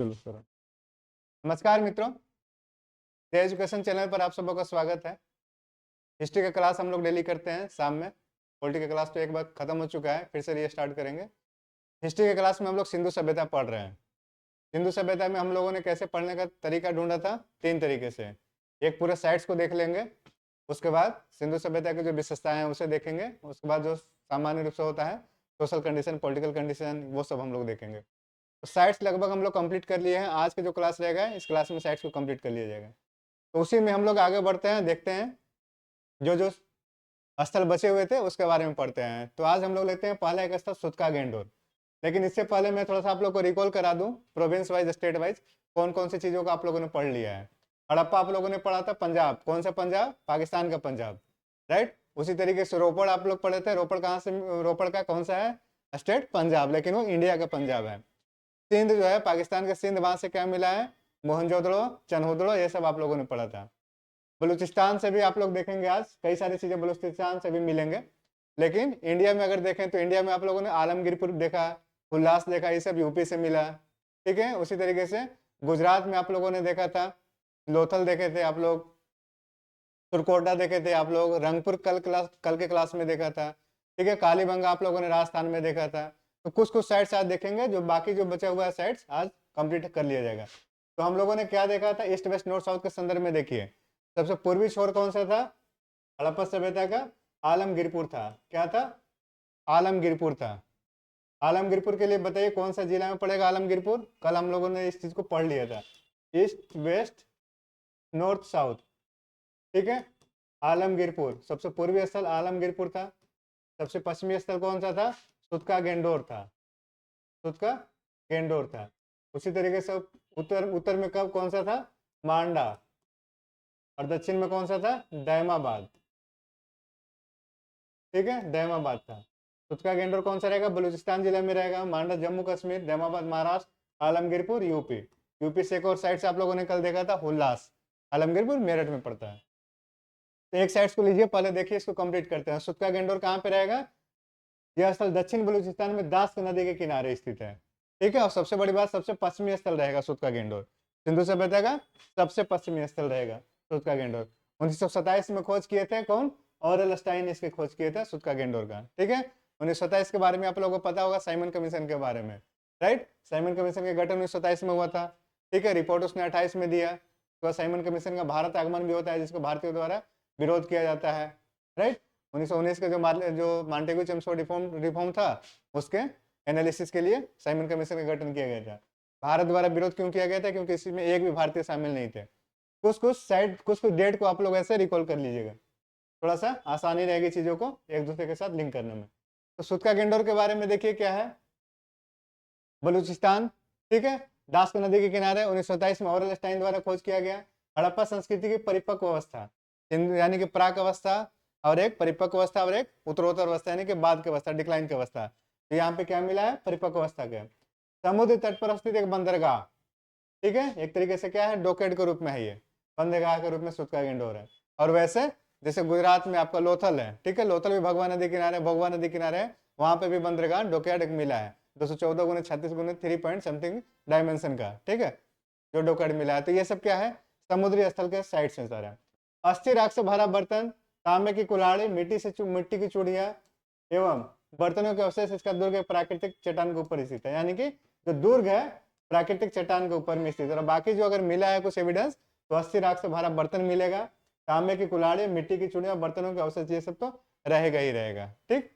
चलो सर। नमस्कार मित्रों, द एजुकेशन चैनल पर आप सबका स्वागत है। हिस्ट्री का क्लास हम लोग डेली करते हैं शाम में। पॉलिटी का क्लास तो एक बार खत्म हो चुका है, फिर से ये स्टार्ट करेंगे। हिस्ट्री के क्लास में हम लोग सिंधु सभ्यता पढ़ रहे हैं। सिंधु सभ्यता में हम लोगों ने कैसे पढ़ने का तरीका ढूंढा था, 3 तरीके से। एक पूरे साइट्स को देख लेंगे, उसके बाद सिंधु सभ्यता की जो विशेषताएं हैं उसे देखेंगे, उसके बाद जो सामान्य रूप से होता है सोशल कंडीशन, पॉलिटिकल कंडीशन, वो सब हम लोग देखेंगे। तो साइट्स लगभग हम लोग कंप्लीट कर लिए हैं। आज के जो क्लास रहेगा इस क्लास में साइट्स को कंप्लीट कर लिया जाएगा। तो उसी में हम लोग आगे बढ़ते हैं, देखते हैं जो जो स्थल बचे हुए थे उसके बारे में पढ़ते हैं। तो आज हम लोग लेते हैं पहला एक स्थल सुतका गेंडोर। लेकिन इससे पहले मैं थोड़ा सा आप लोग को रिकॉल करा दूं, प्रोविंस वाइज, स्टेट वाइज कौन कौन सी चीज़ों को आप लोगों ने पढ़ लिया है। हड़प्पा आप लोगों ने पढ़ा था, पंजाब। कौन सा पंजाब? पाकिस्तान का पंजाब, राइट। उसी तरीके से रोपड़ आप लोग पढ़े थे। रोपड़ कहाँ से? रोपड़ का कौन सा है स्टेट? पंजाब, लेकिन वो इंडिया का पंजाब है। सिंध जो है पाकिस्तान का सिंध, वहां से क्या मिला है? मोहनजोदड़ो, चनहुदड़ो, ये सब आप लोगों ने पढ़ा था। बलूचिस्तान से भी आप लोग देखेंगे आज कई सारी चीजें बलूचिस्तान से भी मिलेंगे। लेकिन इंडिया में अगर देखें तो इंडिया में आप लोगों ने आलमगीरपुर देखा, उल्लास देखा, ये सब यूपी से मिला। ठीक है। उसी तरीके से गुजरात में आप लोगों ने देखा था, लोथल देखे थे आप लोग, तुरकोटा देखे थे आप लोग, रंगपुर कल के क्लास में देखा था। ठीक है। कालीबंगा आप लोगों ने राजस्थान में देखा था। तो कुछ कुछ साइट्स आज देखेंगे, जो बाकी जो बचा हुआ है साइट्स आज कंप्लीट कर लिया जाएगा। तो हम लोगों ने क्या देखा था, ईस्ट वेस्ट नॉर्थ साउथ के संदर्भ में देखिए। सबसे पूर्वी छोर कौन सा था हड़प्पा सभ्यता का? आलमगीरपुर था। क्या था? आलमगीरपुर था। आलमगीरपुर के लिए बताइए कौन सा जिला में पड़ेगा आलमगीरपुर? कल हम लोगों ने इस चीज को पढ़ लिया था, ईस्ट वेस्ट नॉर्थ साउथ। ठीक है। आलमगीरपुर सबसे पूर्वी स्थल आलमगीरपुर था। सबसे पश्चिमी स्थल कौन सा था? सुतका गेंडोर था। सुतका गेंडोर था। उसी तरीके से उत्तर उत्तर में कब कौन सा था? मांडा। और दक्षिण में कौन सा था? दैमाबाद। ठीक है, दैमाबाद था। सुतका गेंडोर कौन सा रहेगा? बलूचिस्तान जिले में रहेगा। मांडा जम्मू कश्मीर, दैमाबाद महाराष्ट्र, आलमगीरपुर यूपी। यूपी से एक और साइड से आप लोगों ने कल देखा था, हुल्लास। आलमगीरपुर मेरठ में पड़ता है। तो एक साइड को लीजिए, पहले देखिए, इसको कंप्लीट करते हैं। सुतका गेंडोर कहाँ पे रहेगा? यह स्थल दक्षिण बलूचिस्तान में दास नदी के किनारे स्थित है। ठीक है। और सबसे बड़ी बात, सबसे पश्चिमी स्थल रहेगा सुतका गेंडोर। सिंधु सभ्यता का सबसे पश्चिमी स्थल रहेगा सुतका गेंडोर। 1927 में खोज किए थे कौन? ऑरेल स्टाइन इसकी खोज किए थे सुतका गेंडोर का। ठीक है। 1927 के बारे में आप लोगों को पता होगा, साइमन कमीशन के बारे में, राइट। साइमन कमीशन का गठन 1927 में हुआ था। ठीक है। रिपोर्ट उसने 28 में दिया। तो साइमन कमीशन का भारत आगमन भी होता है, जिसको भारतीयों द्वारा विरोध किया जाता है, राइट। 1919 का जो मांटेगू चेम्स्फोर्ड रिफॉर्म था, उसके एनालिसिस के लिए साइमन कमीशन का गठन किया गया था। भारत द्वारा विरोध क्यों किया गया था? क्योंकि इसमें एक भी भारतीय शामिल नहीं थे। कुछ कुछ डेट को आप लोग ऐसे रिकॉल कर लीजिएगा, थोड़ा सा आसानी रहेगी चीजों को एक दूसरे के साथ लिंक करने में। तो सुतका गेंडोर के बारे में देखिए क्या है। बलूचिस्तान, ठीक है, दास नदी के किनारे, 1927 में ऑरेल स्टाइन द्वारा खोज किया गया। हड़प्पा संस्कृति की परिपक्व अवस्था, यानी कि प्राक अवस्था, और एक परिपक्व अवस्था, और एक उत्तरोत्तर अवस्था यानी कि बाद की अवस्था, डिक्लाइन की अवस्था। तो यहाँ पे क्या मिला है? परिपक्व अवस्था के। समुद्र तट पर स्थित एक बंदरगाह। ठीक है। एक तरीके से क्या है, डोकेड के रूप में है, ये बंदरगाह के रूप में सुतका गेंडोर है। और वैसे जैसे गुजरात में आपका लोथल है, ठीक है, लोथल भी भगवा नदी किनारे, भगवा नदी किनारे है, वहां पे भी बंदरगाह डोकेड एक मिला है, 214 गुने 36 गुने 3 पॉइंट समथिंग डायमेंशन का। ठीक है, जो डोकेड मिला है। तो ये सब क्या है? समुद्री स्थल के साइड से सर है। अस्थि राख से भरा बर्तन, तांबे की कुल्हाड़ी, मिट्टी की चूड़ियां एवं बर्तनों के अवशेष इसका दुर्ग एक प्राकृतिक चट्टान के ऊपर स्थित है। यानी कि जो दुर्ग है प्राकृतिक चट्टान के ऊपर में स्थित है। और बाकी जो अगर मिला है कुछ एविडेंस, तो अस्थि राख से भरा बर्तन मिलेगा, तांबे की कुल्हाड़ी, मिट्टी की चूड़ियां, बर्तनों के अवशेष, ये सब तो रहेगा ही रहेगा। ठीक।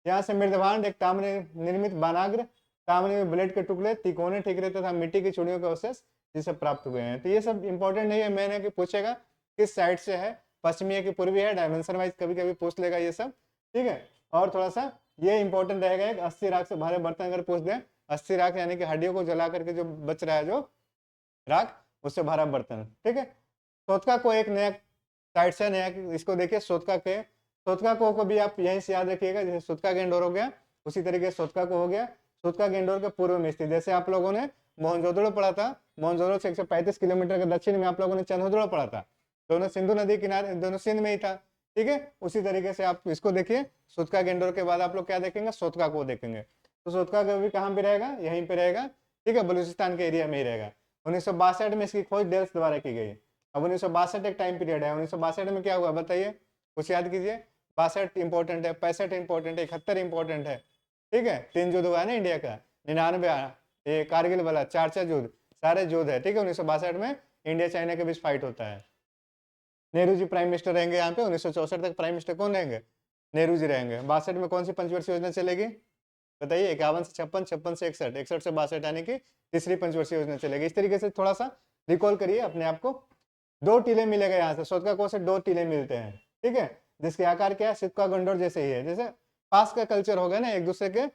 यहाँ से मृदभांड, एक ताम्र निर्मित बानाग्र, तांबे में ब्लेड के टुकड़े, तिकोने ठिकरे तथा मिट्टी की चूड़ियों के अवशेष जिसे प्राप्त हुए हैं। तो ये सब इंपॉर्टेंट नहीं है, मैंने कि पूछेगा किस साइड से है, पश्चिमी है कि पूर्वी है, डायमेंशन वाइज कभी कभी पूछ लेगा ये सब। ठीक है। और थोड़ा सा ये इंपॉर्टेंट रहेगा, एक अस्थि राख से भरे बर्तन अगर पूछ दे, अस्थि राख यानी कि हड्डियों को जला करके जो बच रहा है जो राख, उससे भरा बर्तन। ठीक है। सोतका को एक नया साइड से नया, इसको देखिए सोतका के, सोतका को भी आप यहीं से याद रखिएगा, जैसे सुतका गेंडोर हो गया उसी तरीके से सोतका को हो गया। सुतका गेंडोर के पूर्व में स्थित, जैसे आप लोगों ने मोहनजोदड़ो पढ़ा था, मोहनजोदड़ो से 135 किलोमीटर के दक्षिण में आप लोगों ने चंदुदड़ो पढ़ा था, दोनों सिंधु नदी किनारे, दोनों सिंध में ही था। ठीक है। उसी तरीके से आप इसको देखिए, सुतका गेंडोर के बाद आप लोग क्या देखेंगे? सोतका को देखेंगे। तो सोतका का भी कहाँ पे रहेगा? यहीं पे रहेगा, ठीक है, बलूचिस्तान के एरिया में ही रहेगा। 1962 में इसकी खोज डेल्स द्वारा की गई। अब 1962 एक टाइम पीरियड है, 1962 में क्या हुआ बताइए, कुछ याद कीजिए। 62 इंपॉर्टेंट है, 65 इंपॉर्टेंट है, 71 इंपॉर्टेंट है, ठीक है। 3 युद्ध हुआ है ना इंडिया का, 99 ये कारगिल वाला, 4 युद्ध, सारे युद्ध है, ठीक है। 1962 में इंडिया चाइना के बीच फाइट होता है। नेहरू जी प्राइम मिनिस्टर रहेंगे यहाँ पे। 1964 तक प्राइम मिनिस्टर कौन रहेंगे, नेहरू जी रहेंगे। 62 में कौन सी पंचवर्षीय योजना चलेगी बताइए, 51 से 56, 56 से 61, 61 से 62, यानी कि तीसरी पंचवर्षीय योजना चलेगी। इस तरीके से थोड़ा सा रिकॉल करिए अपने आप को। 2 टीले मिलेगा यहाँ से, सोतका कोस से 2 टीले मिलते हैं, ठीक है, जिसके आकार क्या है, सिक्का गंडोर जैसे ही है। जैसे पास का कल्चर होगा ना, एक दूसरे के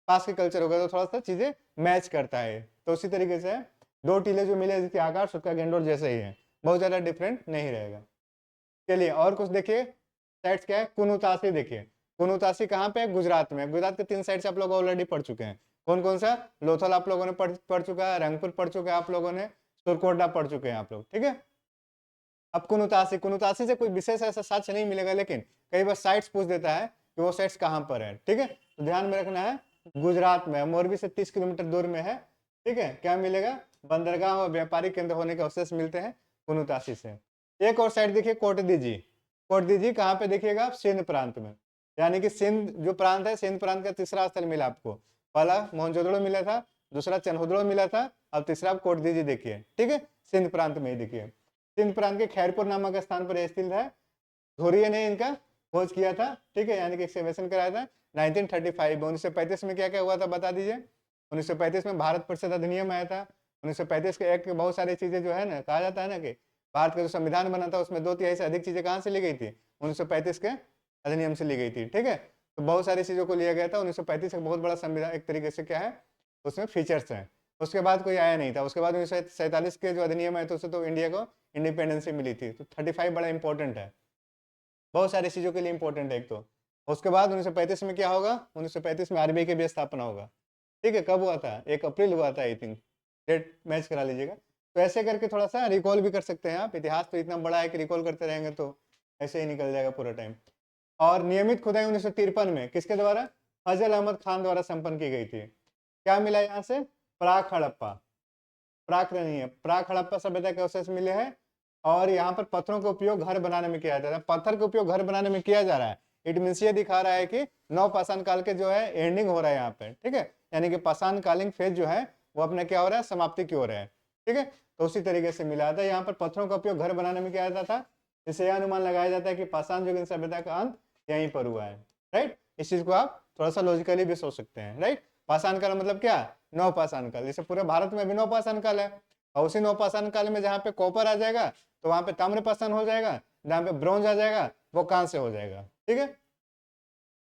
पास के कल्चर होगा, तो थोड़ा सा चीजें मैच करता है। तो उसी तरीके से 2 टीले जो मिले जिसके आकार सिक्का गंडोर जैसे ही है, बहुत ज्यादा डिफरेंट नहीं रहेगा। चलिए और कुछ देखिए, साइट्स क्या है, कुनुतासी देखिए। कुनुतासी कहाँ पे है, गुजरात में। गुजरात के 3 साइट्स आप लोग ऑलरेडी पढ़ चुके हैं। कौन कौन सा, लोथल आप लोगों ने पढ़ चुका है, रंगपुर पढ़ चुके हैं आप लोगों ने, सुरकोटडा पढ़ चुके हैं आप लोग, ठीक है। अब कुनुतासी, कुनुतासी से कोई विशेष ऐसा साक्ष्य नहीं मिलेगा, लेकिन कई बार साइट्स पूछ देता है कि वो साइट्स कहाँ पर है, ठीक है। तो ध्यान में रखना है, गुजरात में, मोरबी से 30 किलोमीटर दूर में है, ठीक है। क्या मिलेगा, बंदरगाह और व्यापारिक केंद्र होने के अवशेष मिलते हैं कुनुतासी से। एक और साइड देखिए, कोटदीजी। कोटदीजी कहाँ पे देखिएगा आप, सिंध प्रांत में, यानी कि सिंध जो प्रांत है, सिंध प्रांत का तीसरा स्थल मिला आपको। पहला मोहनजोदड़ो मिला था, दूसरा चनहुदड़ो मिला था, अब तीसरा आप कोटदीजी देखिए, ठीक है, सिंध प्रांत में ही देखिए। सिंध प्रांत के खैरपुर नामक स्थान पर स्थित है। धुरिये ने इनका खोज किया था, ठीक है, यानी कि एक्सकवेशन कराया था 1935 में। 1935 में क्या क्या हुआ था बता दीजिए। 1935 में भारत परिषद अधिनियम आया था। 1935 के एक्ट बहुत सारी चीजें जो है ना, कहा जाता है ना कि भारत का जो संविधान बना था उसमें 2/3 से अधिक चीजें कहाँ से ली गई थी, 1935 के अधिनियम से ली गई थी, ठीक है। तो बहुत सारी चीजों को लिया गया था। 1935 एक बहुत बड़ा संविधान, एक तरीके से क्या है, उसमें फीचर्स हैं। उसके बाद कोई आया नहीं था। उसके बाद 1947 के जो अधिनियम है तो उससे तो इंडिया को इंडिपेंडेंसी मिली थी। तो 35 बड़ा इंपॉर्टेंट है, बहुत सारी चीजों के लिए इंपॉर्टेंट है एक तो। उसके बाद 1935 में क्या होगा, 1935 में आरबीआई की भी स्थापना होगा, ठीक है। कब हुआ था, 1 अप्रैल हुआ था आई थिंक, डेट मैच करा लीजिएगा। तो ऐसे करके थोड़ा सा रिकॉल भी कर सकते हैं आप। इतिहास तो इतना बड़ा है कि रिकॉल करते रहेंगे तो ऐसे ही निकल जाएगा पूरा टाइम। और नियमित खुदाई 1953 में किसके द्वारा, फजल अहमद खान द्वारा संपन्न की गई थी। क्या मिला यहाँ से, प्राक हड़प्पा, प्राक नहीं है, प्राक हड़प्पा सभ्यता के अवशेष मिले हैं। और यहाँ पर पत्थरों का उपयोग घर बनाने में किया जाता है। पत्थर का उपयोग घर बनाने में किया जा रहा है, इट मीन्स ये दिखा रहा है कि नवपाषाण काल के जो है एंडिंग हो रहा है यहाँ पे, ठीक है। यानी कि पाषाण कालीन फेज जो है वो अपना क्या हो रहा है, समाप्ति की ओर है, ठीक है। तो उसी तरीके से मिला था। यहाँ पर पत्थरों का उपयोग घर बनाने में किया जाता था। इससे यह अनुमान लगाया जाता है कि पाषाण युगीन सभ्यता का अंत यहीं पर हुआ है, राइट। इस चीज को आप थोड़ा सा लॉजिकली भी सोच सकते हैं, राइट। पाषाण काल मतलब क्या, नवपाषाण काल। जैसे पूरे भारत में भी नवपाषाण काल है, और उसी नवपाषाण काल में जहाँ पे कॉपर आ जाएगा तो वहां पे ताम्रपाषाण हो जाएगा, जहाँ पे ब्रॉन्ज आ जाएगा वो कांस्य हो जाएगा, ठीक है।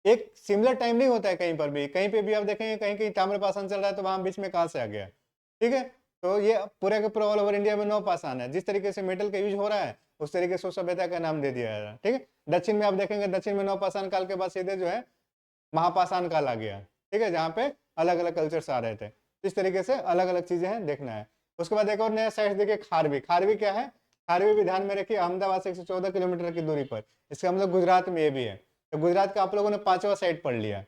एक सिमिलर टाइम नहीं होता है कहीं पर भी, कहीं पे भी आप देखेंगे कहीं कहीं ताम्रपाषाण चल रहा है तो वहां बीच में कांस्य आ गया, ठीक है। तो ये पूरे के पूरे ऑल ओवर इंडिया में नवपाषाण है। जिस तरीके से मेटल का यूज हो रहा है उस तरीके से उस सभ्यता का नाम दे दिया जा रहा है, ठीक है। दक्षिण में आप देखेंगे, दक्षिण में नवपाषाण काल के बाद सीधे जो है महापाषाण काल आ गया, ठीक है, जहाँ पे अलग अलग कल्चर्स आ रहे थे। इस तरीके से अलग अलग चीजें हैं, देखना है। उसके बाद एक और नया साइट देखिए, खारवी। खारवी क्या है, खारवी भी ध्यान में रखिए, अहमदाबाद से 114 किलोमीटर की दूरी पर। इसका मतलब गुजरात में ये भी है। तो गुजरात का आप लोगों ने 5वां साइट पढ़ लिया,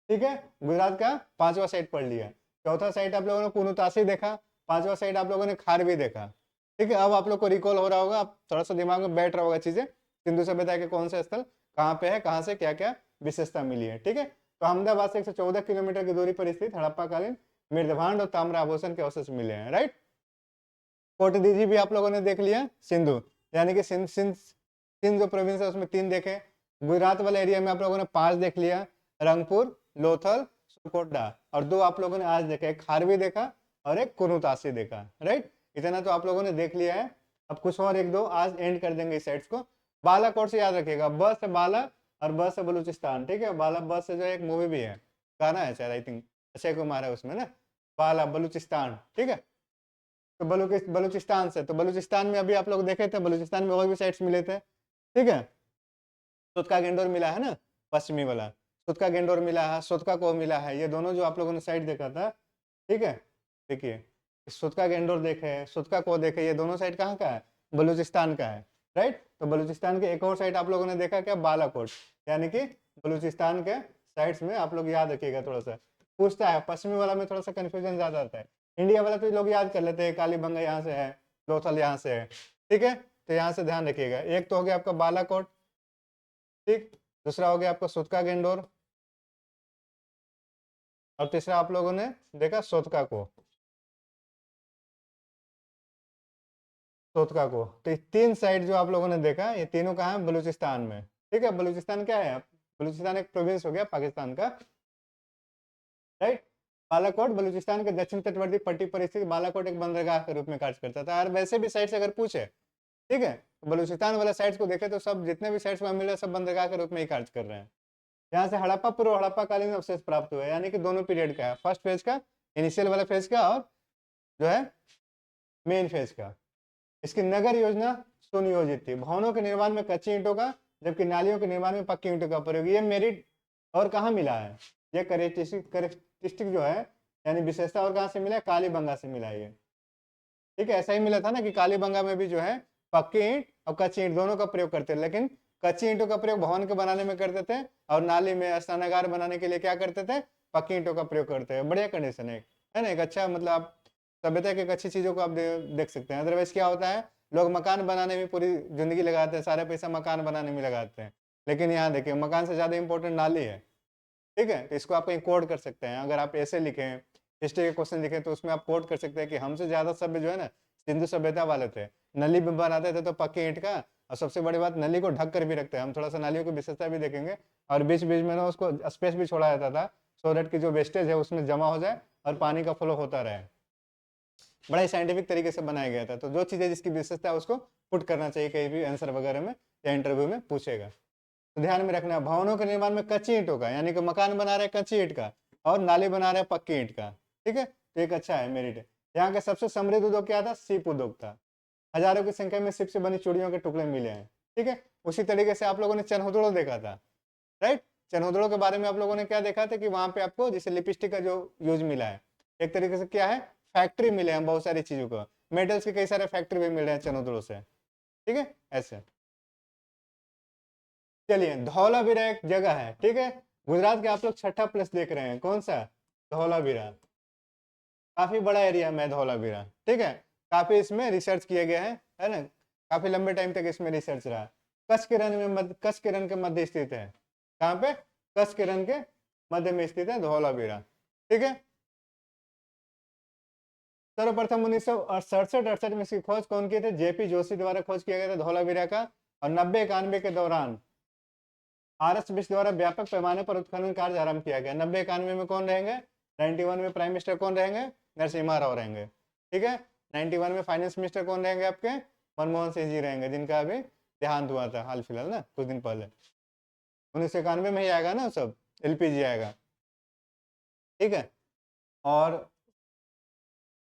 ठीक है, गुजरात का 5वां साइट पढ़ लिया। चौथा साइट आप लोगों ने कुनुतासी देखा, 5वां साइट आप लोगों ने खारवी देखा, ठीक है। अब आप लोग को रिकॉल हो रहा होगा, आप थोड़ा सा दिमाग में बैठ रहा होगा चीजें, सिंधु सभ्यता के कौन से स्थल कहाँ पे है, कहाँ से क्या क्या विशेषता मिली है, ठीक है। तो अहमदाबाद से 114 किलोमीटर की दूरी पर स्थित हड़प्पाकालीन मृदभांड और ताम्र आभूषण के अवशेष मिले हैं, राइट। कोटदीजी भी आप लोगों ने देख लिया, सिंधु, यानी कि सिंध सिंध सिंध जो प्रोविंस है उसमें 3 देखे। गुजरात वाले एरिया में आप लोगों ने 5 देख लिया, रंगपुर, लोथल, सुरकोटडा, और 2 आप लोगों ने आज देखा, एक खारवी देखा और एक कुनुतासी देखा, राइट। इतना तो आप लोगों ने देख लिया है। अब कुछ और 1-2 आज एंड कर देंगे इस साइट्स को। बालाकोट से याद रखिएगा, ब से बाला और ब से बलूचिस्तान, ठीक है। बाला ब से जो एक मूवी भी है, गाना है शायद, आई थिंक अक्षय कुमार है उसमें ना, बाला बलूचिस्तान, ठीक है। तो बलूचिस्तान से, तो बलूचिस्तान में अभी आप लोग देखे थे, बलूचिस्तान में और भी साइट्स मिले थे, ठीक है। सुतका गेंडोर मिला है ना, पश्चिमी वाला सुतका गेंडोर मिला है, सुतका को मिला है। ये दोनों जो आप लोगों ने साइट देखा था, ठीक है, देखिए सुतका गेंडोर देखे, सुतका को देखे, ये दोनों साइट कहाँ का है, बलूचिस्तान का है, राइट। तो बलूचिस्तान के एक और साइट आप लोगों ने देखा क्या, बालाकोट, यानी कि बलूचिस्तान के साइट्स में आप लोग याद रखिएगा। थोड़ा सा पूछता है, पश्चिमी वाला में थोड़ा सा कंफ्यूजन ज्यादा आता है, इंडिया वाला तो लोग याद कर लेते हैं, कालीबंगा यहाँ से है, लोथल यहाँ से है, ठीक है। तो यहाँ से ध्यान रखिएगा, एक तो हो गया आपका बालाकोट, ठीक, दूसरा हो गया आपका सुतका गेंडोर, और तीसरा आप लोगों ने देखा सोतका को, सोतका को। तो ये तीन साइड जो आप लोगों ने देखा, ये तीनों कहाँ है? बलूचिस्तान में, ठीक है। बलूचिस्तान क्या है? बलूचिस्तान एक प्रोविंस हो गया पाकिस्तान का, राइट। बालाकोट बलूचिस्तान के दक्षिण तटवर्ती पट्टी पर स्थित बालाकोट एक बंदरगाह के रूप में कार्य करता था। और वैसे भी साइड से अगर पूछे, ठीक है, तो बलूचिस्तान वाले साइड्स को देखे तो सब जितने भी साइड्स वहां मिल रहे हैं सब बंदरगाह के रूप में ही कार्य कर रहे हैं। यहाँ से हड़प्पा पूर्व हड़प्पा कालीन अवशेष प्राप्त हुए, यानी कि दोनों पीरियड का है, फर्स्ट फेज का, इनिशियल वाला फेज का, और जो है मेन फेज का। इसकी नगर योजना सुनियोजित थी, भवनों के निर्माण में कच्ची ईंटों का, जबकि नालियों के निर्माण में पक्की ईंटों का प्रयोग। ये मेरिट और कहाँ मिला है? ये करेक्टरिस्टिक जो है, यानी विशेषता, और कहाँ से मिला है? कालीबंगा से मिला है ये, ठीक है। ऐसा ही मिला था ना कि कालीबंगा में भी जो है पक्की ईंट और कच्ची ईंट दोनों का प्रयोग करते हैं, लेकिन कच्ची ईंटों का प्रयोग भवन के बनाने में करते थे, और नाली में स्नानागार बनाने के लिए क्या करते थे? पक्की ईंटों का प्रयोग करते हैं। बढ़िया कंडीशन है ना, एक अच्छा, मतलब आप सभ्यता की एक अच्छी चीजों को आप देख सकते हैं। अदरवाइज क्या होता है, लोग मकान बनाने में पूरी जिंदगी लगाते हैं, सारे पैसा मकान बनाने में लगाते हैं, लेकिन यहाँ देखिए मकान से ज्यादा इंपॉर्टेंट नाली है, ठीक है। तो इसको आप कहीं कोड कर सकते हैं, अगर आप ऐसे लिखें, हिस्ट्री के क्वेश्चन लिखें, तो उसमें आप कोड कर सकते हैं कि हमसे ज्यादा सभ्य जो है ना सिंधु सभ्यता वाले थे, नली भी बनाते थे तो पक्की ईंट का, और सबसे बड़ी बात नली को ढक कर भी रखते हैं। हम थोड़ा सा नालियों की विशेषता भी देखेंगे, और बीच बीच में ना उसको स्पेस भी छोड़ा जाता था, सो दैट की जो वेस्टेज है उसमें जमा हो जाए और पानी का फ्लो होता रहे। बड़ा ही साइंटिफिक तरीके से बनाया गया था। तो जो चीजें जिसकी विशेषता है उसको पुट करना चाहिए कहीं भी आंसर वगैरह में या इंटरव्यू में पूछेगा। तो ध्यान में रखना, भवनों के निर्माण में कच्ची ईंटों का, यानी कि मकान बना रहे कच्ची ईंट का, और नाली बना रहे पक्की ईंट का, ठीक है। तो एक अच्छा है, मेरिट है। यहाँ का सबसे समृद्ध उद्योग क्या था? सीप उद्योग था। हजारों की संख्या में सीप से बनी चूड़ियों के टुकड़े मिले हैं, ठीक है। उसी तरीके से आप लोगों ने चनहुदड़ो देखा था, राइट। चनहुदड़ो के बारे में आप लोगों ने क्या देखा था कि वहां पे आपको जैसे लिपस्टिक का जो यूज मिला है, एक तरीके से क्या है, फैक्ट्री मिले हैं बहुत सारी चीजों को, मेटल्स के कई सारे फैक्ट्री भी मिल रहे हैं चनहुदड़ो से, ठीक है। ऐसे चलिए, धौलावीरा एक जगह है, ठीक है। गुजरात के आप लोग छठा प्लेस देख रहे हैं, कौन सा? धौलावीरा। काफी बड़ा एरिया में धौलावीरा, ठीक है। काफी इसमें रिसर्च किए गए हैं, है ना, काफी लंबे टाइम तक इसमें रिसर्च रहा। कच्छ के रण में कच्छ के रण के मध्य स्थित है। कहाँ पे? कच्छ के रण के मध्य में स्थित है धौलावीरा, ठीक है। सर्वप्रथम 1967-68 में इसकी खोज कौन की थी? जेपी जोशी द्वारा खोज किया गया था धौलावीरा का। और 90-91 के दौरान आरएस बिष्ट द्वारा व्यापक पैमाने पर उत्खनन कार्य आरंभ किया गया। 90-91 में कौन रहेंगे? 91 में प्राइम मिनिस्टर कौन रहेंगे? नरसिम्हा राव रहेंगे, ठीक है। 91 में फाइनेंस मिनिस्टर कौन रहेंगे आपके? मनमोहन सिंह जी रहेंगे, जिनका अभी देहांत हुआ था हाल फिलहाल ना, कुछ दिन पहले। 1991 में ही आएगा ना सब, एलपीजी आएगा, ठीक है। और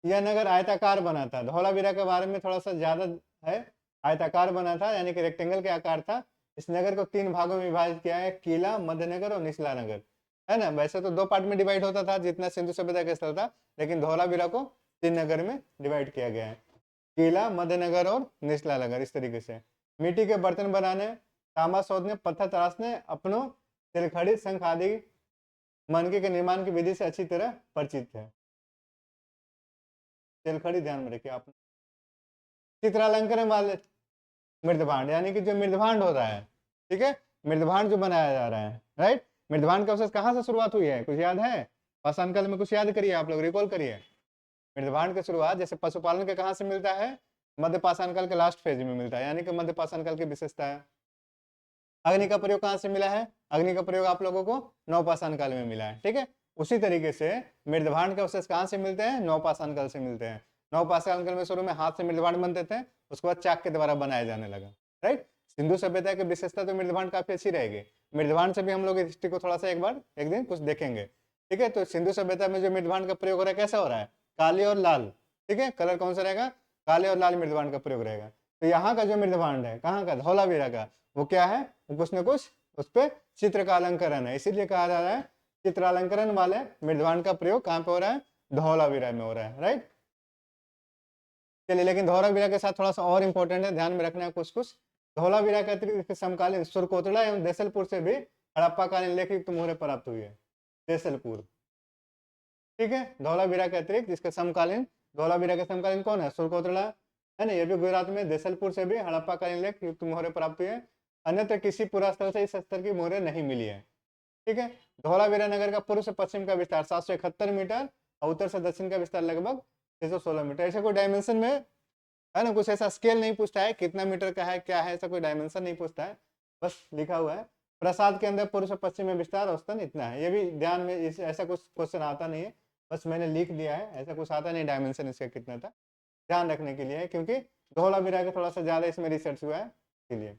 यह नगर आयताकार बना था। धौलावीरा के बारे में थोड़ा सा ज्यादा है, आयताकार बना था, यानी कि रेक्टेंगल के आकार था। इस नगर को 3 भागों में विभाजित किया है, किला, मध्य नगर और निचला नगर, है ना। वैसे तो 2 पार्ट में डिवाइड होता था जितना सिंधु सभ्यता का स्थल था, लेकिन धौलावीरा को 3 नगर में डिवाइड किया गया है, किला, मध्य नगर और निचला नगर, इस तरीके से। मिट्टी के बर्तन बनाने, तांबा शोधने, पत्थर तराशने, अपनों, तिलखड़ी, शंख आदि मनके के निर्माण की विधि से अच्छी तरह परिचित है। तिलखड़ी ध्यान में रखिए आप। चित्रालंकरण वाले मृदभांड, यानी कि जो मृदभांड होता है, ठीक है, मृदभांड जो बनाया जा रहा है, राइट। मृदभांड का प्रोसेस कहाँ से शुरुआत हुई है, कुछ याद है? पाषाण काल में कुछ याद करिए आप लोग, रिकॉल करिए। मृदभांड की शुरुआत जैसे पशुपालन के कहाँ से मिलता है? मध्य पाषाण काल के लास्ट फेज में मिलता है, यानी कि मध्य पाषाण काल की विशेषता है। अग्नि का प्रयोग कहाँ से मिला है? अग्नि का प्रयोग आप लोगों को नवपाषाण काल में मिला है, ठीक है। उसी तरीके से मृदभांड के अवशेष कहाँ से मिलते हैं? नवपाषाण काल से मिलते हैं। नवपाषाण काल में शुरू में हाथ से मृदभांड बनते थे, उसके बाद चाक के द्वारा बनाया जाने लगा, राइट। सिंधु सभ्यता की विशेषता तो मृदभांड काफी अच्छी रहेगी। मृदभांड से भी हम लोग हिस्ट्री को थोड़ा सा एक बार एक दिन कुछ देखेंगे, ठीक है। तो सिंधु सभ्यता में जो मृदभांड का प्रयोग हो रहा है कैसा हो रहा है? काले और लाल, ठीक है। कलर कौन सा रहेगा? काले और लाल मृदभांड का प्रयोग रहेगा। तो यहाँ का जो मृदभांड है, कहाँ का? धौलावीरा का, वो क्या है? वो कुछ न कुछ उस पर चित्र का अलंकरण है, इसीलिए कहा जा रहा है चित्रालंकरण वाले मृदभांड का प्रयोग कहाँ पे हो रहा है? धौलावीरा में हो रहा है, राइट। चलिए, लेकिन धौलावीरा के साथ थोड़ा सा और इंपॉर्टेंट है, ध्यान में रखना है कुछ कुछ। धौलावीरा के अतिरिक्त समकालीन सुरकोतड़ा एवं देसलपुर से भी हड़प्पा कालीन लेखयुक्त मोहरें प्राप्त हुई है। देसलपुर, ठीक है। धौलावीरा के अतिरिक्त इसके समकालीन, धौलावीरा के समकालीन कौन है? सुरकोतला है ना, ये भी गुजरात में देसलपुर से भी हड़प्पा कालीन लेख युक्त मोहरें प्राप्त हुई है। अन्यत्र किसी पुरास्थल से इस स्तर की मोहरें नहीं मिली है। ठीक है। धौलावीरा नगर का पूर्व से पश्चिम का विस्तार 771 मीटर और उत्तर से दक्षिण का विस्तार लगभग 616 मीटर। ऐसे कोई डायमेंशन में है ना, कुछ ऐसा स्केल नहीं पूछता है कितना मीटर का है क्या है, ऐसा कोई डायमेंशन नहीं पूछता है, बस लिखा हुआ है प्रसाद के अंदर पूर्व से पश्चिम में विस्तार औसतन इतना है। ये भी ध्यान में, इस ऐसा कुछ क्वेश्चन आता नहीं है, बस मैंने लिख दिया है, ऐसा कुछ आता नहीं डायमेंशन इसका कितना था, ध्यान रखने के लिए है, क्योंकि धौलावीरा का थोड़ा सा ज्यादा इसमें रिसर्च हुआ है इसलिए।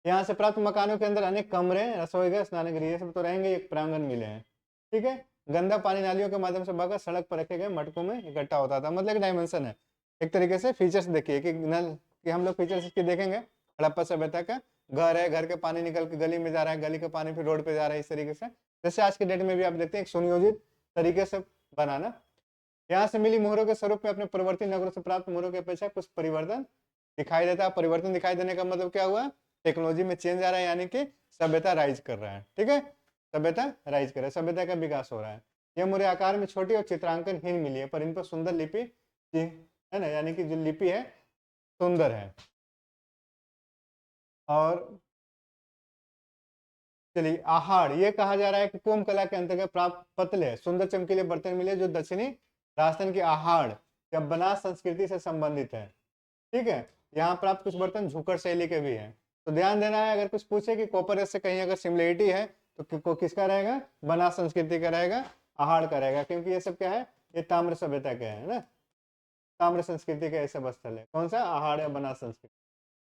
यहाँ से प्राप्त मकानों के अंदर अनेक कमरे, रसोईघर, स्नानगृह ये सब तो रहेंगे, एक प्रांगण मिले हैं। ठीक है। गंदा पानी नालियों के माध्यम से बहकर सड़क पर रखे गए मटकों में इकट्ठा होता था, मतलब एक डायमेंशन है एक तरीके से। फीचर्स देखिए कि नल कि हम लोग फीचर्स इसके देखेंगे, हड़प्पा सभ्यता का घर है, घर के पानी निकल के गली में जा रहा है, गली का पानी फिर रोड पे जा रहा है, इस तरीके से जैसे आज के डेट में भी आप देखते हैं एक सुनियोजित तरीके से बनाना। यहाँ से मिली मोहरों के स्वरूप में अपने परिवर्ती नगरों से प्राप्त मोहरों की अपेक्षा कुछ परिवर्तन दिखाई देता है। परिवर्तन दिखाई देने का मतलब क्या हुआ? टेक्नोलॉजी में चेंज आ रहा है, यानी कि सभ्यता राइज कर रहा है। ठीक है, सभ्यता राइज कर रहा है, सभ्यता का विकास हो रहा है। यह मोहरें आकार में छोटी और चित्रांकन हीन मिली है, पर इन पर सुंदर लिपि है ना, यानी कि जो लिपि है सुंदर है। और चलिए आहार, ये कहा जा रहा है कि कोम कला के अंतर्गत प्राप्त पतले सुंदर चमकीले बर्तन मिले जो दक्षिणी राजस्थान की आहार या बनास संस्कृति से संबंधित है। ठीक है। यहाँ प्राप्त कुछ बर्तन झुकर शैली के भी हैं, तो ध्यान देना है, अगर कुछ पूछे कि कॉपर से कहीं अगर सिमिलरिटी है तो किसका रहेगा? बनास संस्कृति का रहेगा, आहार का रहेगा, क्योंकि ये सब क्या है, ये ताम्र सभ्यता के है ना, ताम्र संस्कृति का ऐसा स्थल है। कौन सा? आहार या बनास संस्कृति,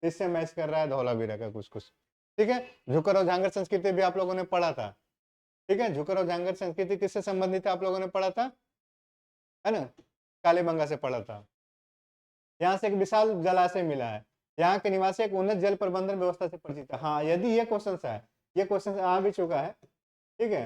इससे मैच कर रहा है धौलावीरा का कुछ कुछ। ठीक है। झुकर और झांगर संस्कृति भी आप लोगों ने पढ़ा था। ठीक है, झुकर और झांगर संस्कृति किससे संबंधित है आप लोगों ने पढ़ा था, है ना, कालीबंगा से पढ़ा था। यहाँ से एक विशाल जलाशय मिला है, यहाँ के निवासी एक उन्नत जल प्रबंधन व्यवस्था से परिचित है। हाँ, यदि ये क्वेश्चन है, ये क्वेश्चन आ भी चुका है, ठीक है,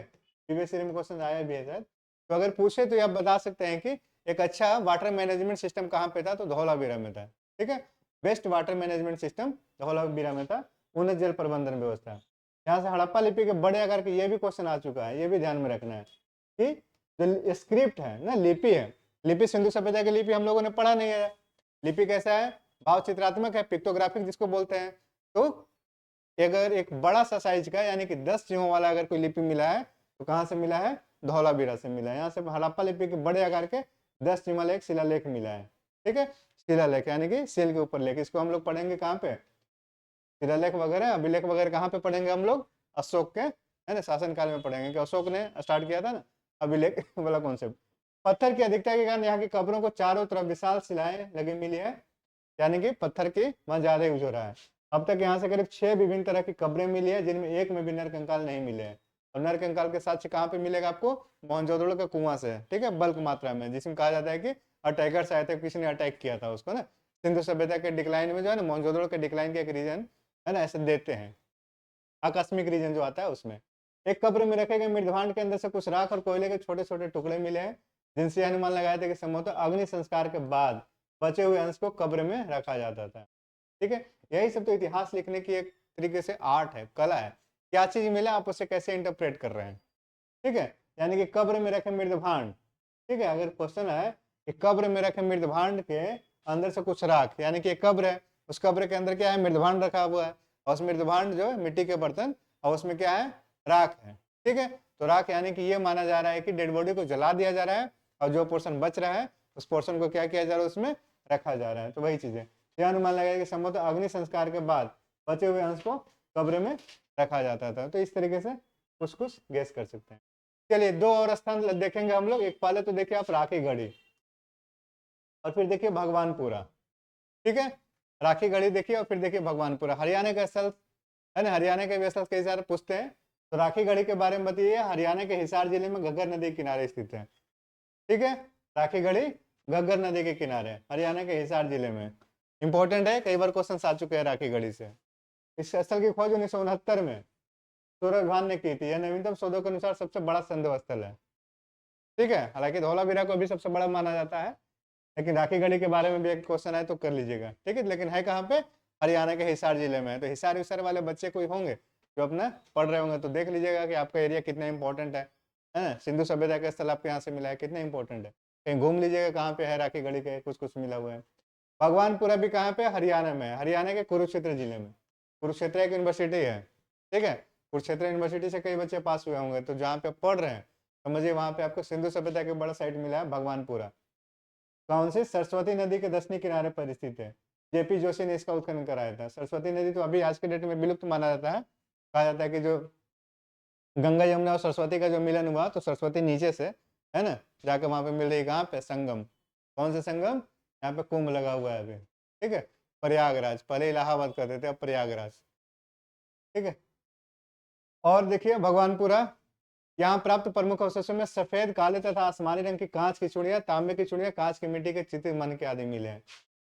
प्रीवियस ईयर में क्वेश्चन आया भी है शायद, तो अगर पूछे तो आप बता सकते हैं कि एक अच्छा वाटर मैनेजमेंट सिस्टम कहाँ पे था, तो धौलावीरा में था। ठीक है, best water management system Dholavira में था, उन्नत जल प्रबंधन व्यवस्था। यहाँ से हड़प्पा लिपि के बड़े आकार के ये भी क्वेश्चन आ चुका है, ये भी ध्यान में रखना है कि जो स्क्रिप्ट है ना, लिपि है, लिपि सिंधु सभ्यता की लिपि हम लोगों ने पढ़ा नहीं है। लिपि कैसा है? भाव चित्रात्मक है, पिक्टोग्राफिक जिसको बोलते हैं। तो अगर एक बड़ा सा साइज का यानी कि 10 चिन्हों वाला अगर कोई लिपि मिला है तो कहाँ से मिला है? धौलावीरा से मिला है। यहाँ से हड़प्पा लिपि के बड़े आकार के 10 चिन्ह वाला एक शिलालेख मिला है। ठीक है, शिलालेख यानी कि सील के ऊपर लेख, इसको हम लोग पढ़ेंगे कहाँ पे? शिलालेख वगैरह अभिलेख वगैरह कहाँ पे पढ़ेंगे हम लोग? अशोक के, है ना, शासन काल में पढ़ेंगे कि अशोक ने स्टार्ट किया था ना अभिलेख वाला कॉन्सेप्ट। पत्थर की अधिकता के कारण यहाँ की कब्रों को चारों तरफ विशाल शिलाएं लगी मिली है, यानी कि पत्थर की वहां ज्यादा यूज हो रहा है। अब तक यहाँ से करीब 6 विभिन्न तरह की कब्रें मिली है, जिनमें एक में भी नर कंकाल नहीं मिले हैं। और नर कंकाल के साक्ष्य कहाँ पे मिलेगा आपको? मोहनजोदड़ो के कुआं से। ठीक है, बल्क मात्रा में, जिसमें कहा जाता है कि अटैकर्स आए थे, किसी ने अटैक किया था उसको ना। सिंधु सभ्यता के डिक्लाइन में जो है ना, मोहनजोदड़ो के डिक्लाइन का एक रीजन है ना, ऐसे देते हैं, आकस्मिक रीजन जो आता है उसमें। एक कब्र में रखे गए मृदभांड के अंदर से कुछ राख और कोयले के छोटे छोटे टुकड़े मिले हैं, जिनसे अनुमान लगाया था कि संभवतः अग्नि संस्कार के बाद बचे हुए अंश को कब्र में रखा जाता था। ठीक है, यही सब तो इतिहास लिखने की एक तरीके से आर्ट है, कला है। क्या चीज मिला, आप उसे कैसे इंटरप्रेट कर रहे हैं। ठीक है, यानी कि कब्र में रखे मृदभांड। ठीक है, अगर क्वेश्चन है कि कब्र में रखे मृदभांड के अंदर से कुछ राख, यानी कि एक कब्र है, उस कब्र के अंदर क्या है? मृदभांड रखा हुआ है, और उस मृदभांड जो है मिट्टी के बर्तन, और उसमें क्या है? राख है। ठीक है, तो राख यानी कि ये माना जा रहा है कि डेड बॉडी को जला दिया जा रहा है, और जो पोर्शन बच रहा है उस पोर्शन को क्या किया जा रहा है? उसमें रखा जा रहा है। तो वही चीज है, यह अनुमान लगाया कि संभवतः अग्नि संस्कार के बाद बचे हुए अंश को कब्र में रखा जाता था। तो इस तरीके से कुछ कुछ गेस कर सकते हैं। चलिए, दो और स्थान देखेंगे हम लोग। एक पहले तो देखिए आप राखी गढ़ी, और फिर देखिए भगवानपुरा। ठीक है, राखी गढ़ी देखिए और फिर देखिए भगवानपुरा। हरियाणा का स्थल है ना, हरियाणा के स्थल कई सारे पूछते हैं, तो राखी गढ़ी के बारे में बताइए। हरियाणा के हिसार जिले में घग्गर नदी के किनारे स्थित है। ठीक है, राखी गढ़ी घग्गर नदी के किनारे, हरियाणा के हिसार जिले में। इंपॉर्टेंट है, कई बार क्वेश्चन आ चुके हैं राखी गढ़ी से। इस स्थल की खोज 1969 में सूरज भान ने की थी। यह नवीनतम शोधों के अनुसार सबसे बड़ा संदेह स्थल है। ठीक है, हालांकि धौलावीरा को भी सबसे बड़ा माना जाता है, लेकिन राखी गढ़ी के बारे में भी एक क्वेश्चन है तो कर लीजिएगा। ठीक है, लेकिन है कहाँ पे? हरियाणा के हिसार जिले में है। तो हिसार विसार वाले बच्चे कोई होंगे जो अपना पढ़ रहे होंगे तो देख लीजिएगा कि आपका एरिया कितना इंपॉर्टेंट है। है ना। सिंधु सभ्यता का स्थल आपको यहाँ से मिला है, कितना इंपॉर्टेंट है। कहीं घूम लीजिएगा कहाँ पे है, राखी गढ़ी के कुछ कुछ मिला हुआ है। भगवानपुरा भी कहाँ पे, हरियाणा में है, हरियाणा के कुरुक्षेत्र जिले में। कुरुक्षेत्र एक यूनिवर्सिटी है, ठीक है। कुरुक्षेत्र यूनिवर्सिटी से कई बच्चे पास हुए होंगे, तो जहाँ पे आप पढ़ रहे हैं समझिए वहाँ पे आपको सिंधु सभ्यता के बड़ा साइट मिला है भगवानपुरा। कौन सी, सरस्वती नदी के दक्षिणी किनारे पर स्थित है। जेपी जोशी ने इसका उत्खनन कराया था। सरस्वती नदी तो अभी आज के डेट में विलुप्त माना जाता है। कहा जाता है कि जो गंगा यमुना और सरस्वती का जो मिलन हुआ तो सरस्वती नीचे से, है ना, जाकर वहां पे मिल रही, कहाँ पे, संगम। कौन सा संगम, यहाँ पे कुंभ लगा हुआ है अभी, ठीक है। प्रयागराज, पहले इलाहाबाद कहते थे, अब प्रयागराज, ठीक है। और देखिए भगवानपुरा, यहाँ प्राप्त प्रमुख अवशेषों में सफेद, काले तथा आसमानी रंग की कांच की चूड़ियां, तांबे की चूड़ियां, कांच की मिट्टी के चित्र, मन के आदि मिले हैं।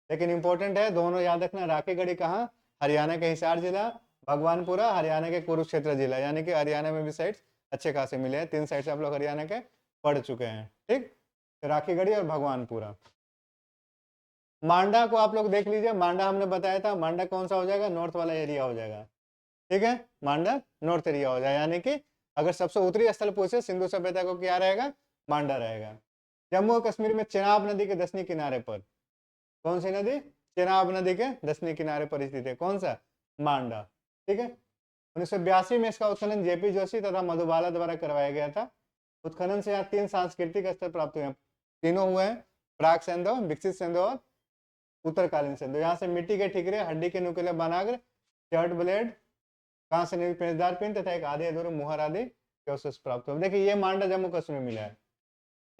लेकिन इंपॉर्टेंट है, दोनों याद रखना, राखीगढ़ी कहाँ, हरियाणा के हिसार जिला, भगवानपुरा हरियाणा के कुरुक्षेत्र जिला, यानी कि हरियाणा में भी साइट्स अच्छे खासे मिले हैं। 3 साइट्स आप लोग हरियाणा के पढ़ चुके हैं, ठीक। तो राखीगढ़ी और भगवानपुरा। मांडा को आप लोग देख लीजिए, मांडा हमने बताया था, मांडा कौन सा हो जाएगा, नॉर्थ वाला एरिया हो जाएगा, ठीक है। मांडा नॉर्थ एरिया हो जाएगा, यानी कि अगर सबसे उत्तरी स्थल पूछे सिंधु सभ्यता को, क्या रहेगा, मांडा रहेगा। जम्मू और कश्मीर में चेनाब नदी के दक्षिणी किनारे पर, कौन सी नदी, चेनाब नदी के दक्षिणी किनारे पर स्थित है, कौन सा, मांडा, ठीक है। 1982 में इसका उत्खनन जेपी जोशी तथा मधुबाला द्वारा करवाया गया था। उत्खनन से यहाँ 3 सांस्कृतिक स्तर प्राप्त हुए हैं, तीनों हुए हैं, प्राक सेंधो, विकसित सेंधो और उत्तरकालीन सेंधो। यहाँ से मिट्टी के ठिकरे, हड्डी के नुकीले बनाग्र, शर्ट ब्लेड, कहाँ से नहीं, पेचदार पिन तथा एक आधे अधूरे मुहर आदि के अवशेष प्राप्त हुए। देखिए ये मांडा जम्मू कश्मीर में मिला है,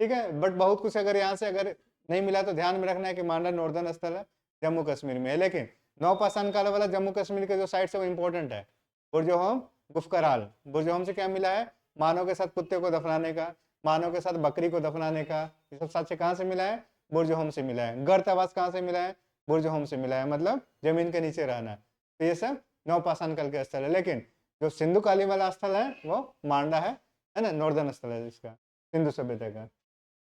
ठीक है। बट बहुत कुछ अगर यहाँ से अगर नहीं मिला तो ध्यान में रखना है कि मांडा नॉर्दर्न स्थल है, जम्मू कश्मीर में है। लेकिन नौपाषाण काल वाला जम्मू कश्मीर के जो साइट्स है वो इंपॉर्टेंट है। बुर्जोहोम, गुफकराल। बुर्जोहोम से क्या मिला है, मानव के साथ कुत्ते को दफनाने का, मानव के साथ बकरी को दफनाने का, ये सब साक्ष्य कहाँ से मिला है, बुर्जोहोम से मिला है। गर्त आवास कहाँ से मिला है, बुर्जोहोम से मिला है, मतलब जमीन के नीचे रहना। तो ये सब नौपाषाण काल के स्थल है। लेकिन जो सिंधु कालीन वाला स्थल है वो मांडा है ना, नॉर्दर्न स्थल है इसका, सिंधु सभ्यता का।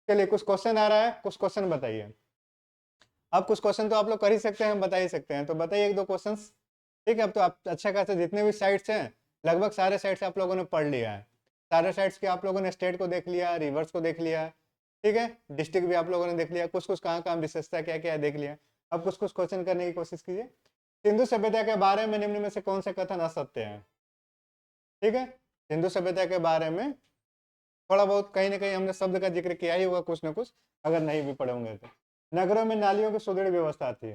चलिए कुछ क्वेश्चन आ रहा है, कुछ क्वेश्चन बताइए। अब कुछ क्वेश्चन तो आप लोग कर ही सकते हैं, बता ही सकते हैं, तो बताइए 1-2 क्वेश्चन, ठीक है। अब तो आप अच्छा खासा जितने भी साइट्स हैं लगभग सारे साइट्स आप लोगों ने पढ़ लिया है। सारे साइट्स के आप लोगों ने स्टेट को देख लिया, रिवर्स को देख लिया, ठीक है। डिस्ट्रिक्ट भी आप लोगों ने देख लिया, कुछ कुछ कहाँ कहाँ विशेषता क्या क्या है देख लिया। अब कुछ कुछ क्वेश्चन करने की कोशिश कीजिए। सिंधु सभ्यता के बारे में निम्न में से कौन से कथन असत्य है, ठीक है। सिंधु सभ्यता के बारे में थोड़ा बहुत कहीं ना कहीं हमने शब्द का जिक्र किया ही होगा कुछ ना कुछ, अगर नहीं भी पढ़े होंगे तो। नगरों में नालियों की सुदृढ़ व्यवस्था थी।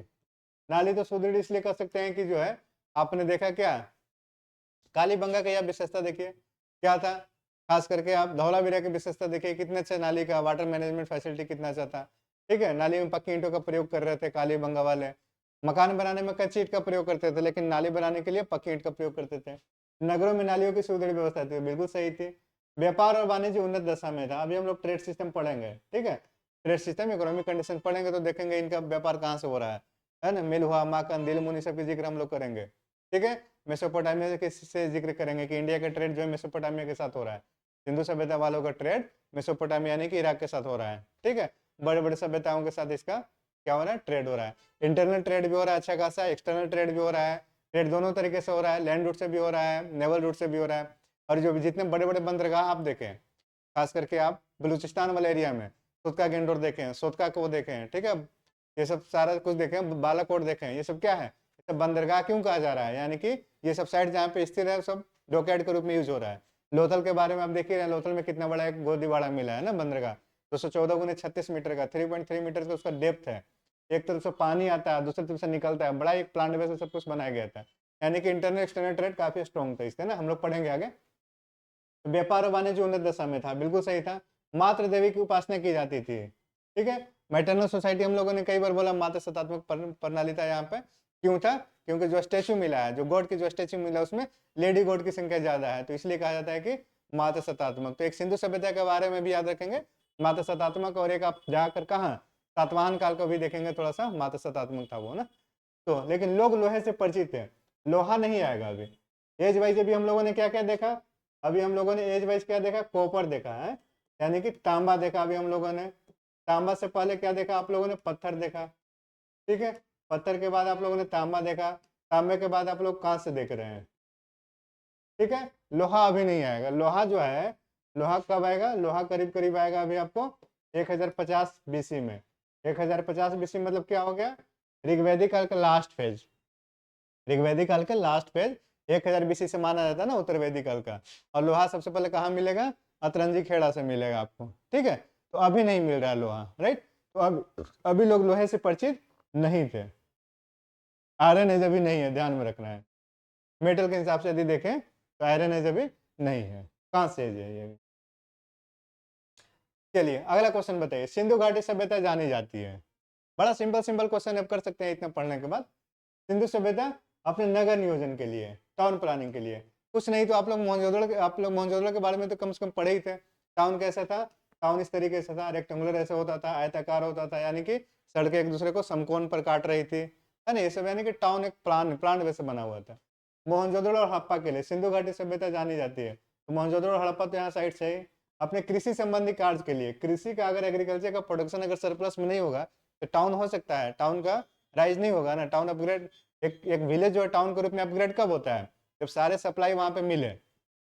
नाली तो सुदृढ़ इसलिए कर सकते हैं कि जो है आपने देखा क्या, कालीबंगा की आप विशेषता देखिए क्या था, खास करके आप धौलावीरा की विशेषता देखिए, कितने अच्छा नाली का वाटर मैनेजमेंट फैसिलिटी कितना अच्छा था, ठीक है। नाली में पक्की ईंटों का प्रयोग कर रहे थे कालीबंगा वाले। मकान बनाने में कच्ची ईंट का प्रयोग करते थे, लेकिन नाली बनाने के लिए पक्की ईंट का प्रयोग करते थे। नगरों में नालियों की सुदृढ़ व्यवस्था थी, बिल्कुल सही थी। व्यापार और वाणिज्य उन्नत दशा में था। अभी हम लोग ट्रेड सिस्टम पढ़ेंगे, ठीक है। ट्रेड सिस्टम, इकोनॉमिक कंडीशन पढ़ेंगे तो देखेंगे इनका व्यापार कहाँ से हो रहा है ना। मिल हुआ, माकन, दिल मुनी, सबकी जिक्र हम लोग करेंगे, ठीक है। मेसोपोटामिया के से जिक्र करेंगे कि इंडिया का ट्रेड जो है मेसोपोटामिया के साथ हो रहा है। सिंधु सभ्यता वालों का ट्रेड मेसोपोटामिया यानी कि इराक के साथ हो रहा है, ठीक है। बड़े बड़े सभ्यताओं के साथ इसका क्या हो रहा है, ट्रेड हो रहा है। इंटरनल ट्रेड भी हो रहा है अच्छा खासा, एक्सटर्नल ट्रेड भी हो रहा है। ट्रेड दोनों तरीके से हो रहा है, लैंड रूट से भी हो रहा है, नेवल रूट से भी हो रहा है। और जो जितने बड़े बड़े बंदरगाह आप देखें, खास करके आप बलूचिस्तान वाले एरिया में सोतका गेंडोर देखें, सोतका को देखें, ठीक है। ये सब सारा कुछ देखें, बालाकोट देखें, ये सब क्या है, ये सब बंदरगाह क्यों कहा जा रहा है, यानी कि ये सब साइड जहाँ पे स्थिर है सब डॉकयार्ड के रूप में यूज हो रहा है। लोथल के बारे में आप देखिए, लोथल में कितना बड़ा एक गोदीवाड़ा मिला है ना बंदरगाह, 214 × 36 मीटर का, 3.3 मीटर का उसका डेप्थ है। एक तरफ से पानी आता है, दूसरी तरफ से निकलता है, बड़ा एक प्लांट बेस सब कुछ बनाया गया था। यानी कि इंटरनल एक्सटर्नल ट्रेड काफी स्ट्रॉन्ग था इसका ना, हम लोग पढ़ेंगे आगे। व्यापार और वाणिज्य उन्नत दशा में था, बिल्कुल सही था। मातृ देवी की उपासना की जाती थी, ठीक है। मैटरनल सोसाइटी हम लोगों ने कई बार बोला, मातृ सत्तात्मक प्रणाली था यहाँ पे। क्यों था, क्योंकि जो स्टेचू मिला है, जो गॉड की जो स्टेचू मिला उसमें लेडी गॉड की संख्या ज्यादा है, तो इसलिए कहा जाता है कि मातृ सत्तात्मक। तो एक सिंधु सभ्यता के बारे में भी याद रखेंगे, मातृ सत्तात्मक। और एक आप जाकर कहाँ, सातवाहन काल को भी देखेंगे, थोड़ा सा मातृ सत्तात्मक था वो ना। तो लेकिन लोग लोहे से परिचित है, लोहा नहीं आएगा अभी। एज वाइज अभी हम लोगों ने क्या क्या देखा, अभी हम लोगों ने एज वाइज क्या देखा, कॉपर देखा है, यानी कि तांबा देखा अभी हम लोगों ने। तांबा से पहले क्या देखा आप लोगों ने, पत्थर देखा, ठीक है। पत्थर के बाद आप लोगों ने तांबा देखा, तांबे के बाद आप लोग कांस्य देख रहे हैं, ठीक है। लोहा अभी नहीं आएगा। लोहा जो है, लोहा कब आएगा? लोहा करीब करीब आएगा अभी आपको 1050 बीसी में। 1050 बीसी मतलब क्या हो गया? ऋग्वैदिक काल का लास्ट फेज। ऋग्वैदिक काल का लास्ट फेज 1000 बीसी से माना जाता है ना, उत्तर वैदिक काल का। और लोहा सबसे पहले कहाँ मिलेगा? अतरंजी खेड़ा से मिलेगा आपको, ठीक है। तो अभी नहीं मिल रहा है लोहा, राइट। तो अब अभी लोग लोहे से परिचित नहीं थे। आयरन एज अभी नहीं है, ध्यान में रखना है। मेटल के हिसाब से यदि देखें तो आयरन एज अभी नहीं है, कहाँ से है ये? चलिए अगला क्वेश्चन बताइए। सिंधु घाटी सभ्यता जानी जाती है, बड़ा सिंपल सिंपल क्वेश्चन अब कर सकते हैं इतना पढ़ने के बाद। सिंधु सभ्यता अपने नगर नियोजन के लिए, टाउन प्लानिंग के लिए, कुछ नहीं तो आप लोग मोहनजोदड़ो के बारे में तो कम से कम पढ़े ही थे। टाउन कैसा था? टाउन इस तरीके से था, रेक्टेंगुलर ऐसे होता था, आयताकार होता था, यानी कि सड़कें एक दूसरे को समकोण पर काट रही थी, है ना, ये सब, यानी कि टाउन एक प्लान वैसे बना हुआ था। मोहनजोदड़ो और हड़प्पा के लिए सिंधु घाटी सभ्यता जानी जाती है। तो मोहनजोदड़ो और हड़प्पा तो यहाँ साइड से ही। अपने कृषि संबंधी कार्य के लिए, कृषि का अगर एग्रीकल्चर का प्रोडक्शन अगर सरप्लस में नहीं होगा तो टाउन हो सकता है, टाउन का राइज नहीं होगा ना। टाउन अपग्रेड, एक विलेज जो है टाउन के रूप में अपग्रेड कब होता है? जब सारे सप्लाई वहां पे मिले,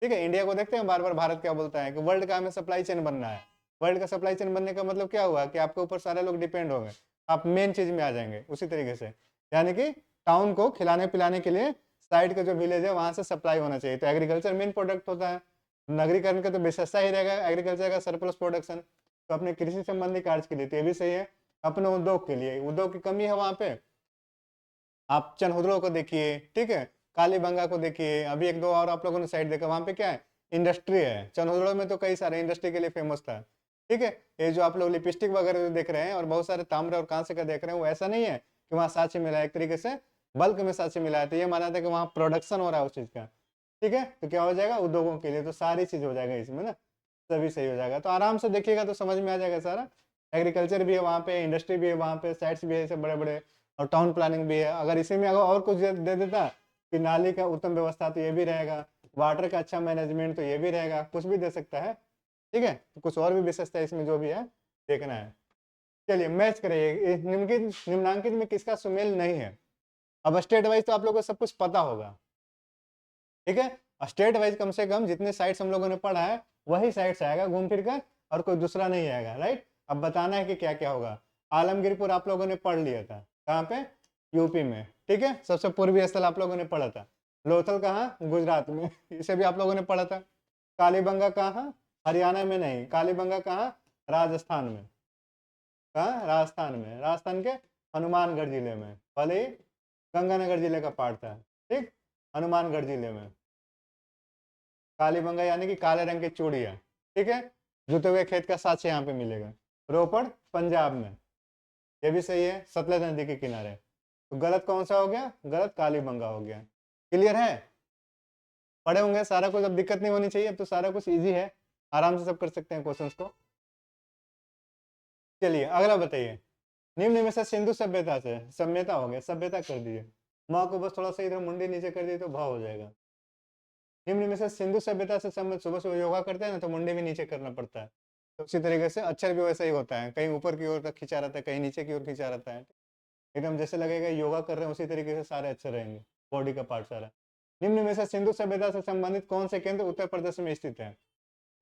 ठीक है। इंडिया को देखते हैं बार बार भारत क्या बोलता है कि वर्ल्ड का हमें सप्लाई चेन बनना है। वर्ल्ड का सप्लाई चेन बनने का मतलब क्या हुआ? कि आपके ऊपर सारे लोग डिपेंड हो गए, आप मेन चीज में आ जाएंगे। उसी तरीके से यानी कि टाउन को खिलाने पिलाने के लिए साइड का जो विलेज है वहां से सप्लाई होना चाहिए। तो एग्रीकल्चर मेन प्रोडक्ट होता है, नगरीकरण का तो विशेषता ही रहेगा एग्रीकल्चर का सरप्लस प्रोडक्शन। तो अपने कृषि संबंधी कार्य के लिए तो ये भी सही है। अपने उद्योग के लिए, उद्योग की कमी है वहां पे, आप चनहुदड़ो को देखिए, ठीक है, कालीबंगा को देखिए, अभी एक दो और आप लोगों ने साइड देखा, वहां पे क्या है? इंडस्ट्री है। चनहुदड़ो में तो कई सारे इंडस्ट्री के लिए फेमस था, ठीक है। ये जो आप लोग लिपस्टिक वगैरह देख रहे हैं और बहुत सारे ताम्र और कांसे का देख रहे हैं, वो ऐसा नहीं है कि वहाँ साक्ष्य मिला है, एक तरीके से बल्क में साक्ष्य मिला है। तो ये माना था कि वहाँ प्रोडक्शन हो रहा है उस चीज का, ठीक है। तो क्या हो जाएगा? उद्योगों के लिए तो सारी चीज हो जाएगा इसमें ना, सभी सही हो जाएगा। तो आराम से देखिएगा तो समझ में आ जाएगा सारा। एग्रीकल्चर भी है वहाँ पे, इंडस्ट्री भी है वहाँ पे, साइट्स भी है ऐसे बड़े बड़े, और टाउन प्लानिंग भी है। अगर इसी में अगर और कुछ दे देता कि नाली का उत्तम व्यवस्था तो ये भी रहेगा, वाटर का अच्छा मैनेजमेंट तो ये भी रहेगा, कुछ भी दे सकता है, ठीक है। तो कुछ और भी विशेषता इसमें जो भी है देखना है। चलिए मैच करिए, निम्नांकित में किसका सुमेल नहीं है? अब स्टेट वाइज तो आप लोगों को सब कुछ पता होगा, ठीक है। स्टेट वाइज कम से कम जितने साइट्स हम लोगों ने पढ़ा है वही साइट्स आएगा घूम फिर कर, और कोई दूसरा नहीं आएगा, राइट। अब बताना है कि क्या क्या होगा। आलमगीरपुर आप लोगों ने पढ़ लिया था, कहाँ पे? यूपी में, ठीक है। सबसे पूर्वी स्थल आप लोगों ने पढ़ा था। लोथल कहाँ? गुजरात में इसे भी आप लोगों ने पढ़ा था। कालीबंगा कहाँ? हरियाणा में नहीं, कालीबंगा कहाँ? राजस्थान में। कहाँ? राजस्थान में, राजस्थान के हनुमानगढ़ जिले में, भले ही गंगानगर जिले का पार्ट था, ठीक, हनुमानगढ़ जिले में। कालीबंगा यानी कि काले रंग की चूड़ियाँ, ठीक है। जुते हुए खेत का साक्ष्य यहाँ पे मिलेगा। रोपड़ पंजाब में, ये भी सही है, सतलज नदी के किनारे। तो गलत कौन सा हो गया? गलत कालीबंगा हो गया। क्लियर है? पढ़े होंगे सारा कुछ, अब दिक्कत नहीं होनी चाहिए, अब तो सारा कुछ इजी है, आराम से सब कर सकते हैं क्वेश्चंस को। चलिए अगला बताइए। निम्न में से सिंधु सभ्यता से, सभ्यता हो गया, सभ्यता कर दीजिए, माँ को बस थोड़ा सा इधर मुंडी नीचे कर दिए तो भाव हो जाएगा। निम्न में से सिंधु सभ्यता से संबंधित, सुबह सुबह योगा करते हैं ना तो मुंडे भी नीचे करना पड़ता है। तो उसी तरीके से अक्षर भी वैसा ही होता है, कहीं ऊपर की ओर तक खींचा रहता है, कहीं नीचे की ओर खींचा रहता है, एकदम जैसे लगेगा योगा कर रहे हैं, उसी तरीके से सारे अक्षर रहेंगे, बॉडी का पार्ट सारा। निम्न में से सिंधु सभ्यता से संबंधित कौन से केंद्र उत्तर प्रदेश में स्थित है?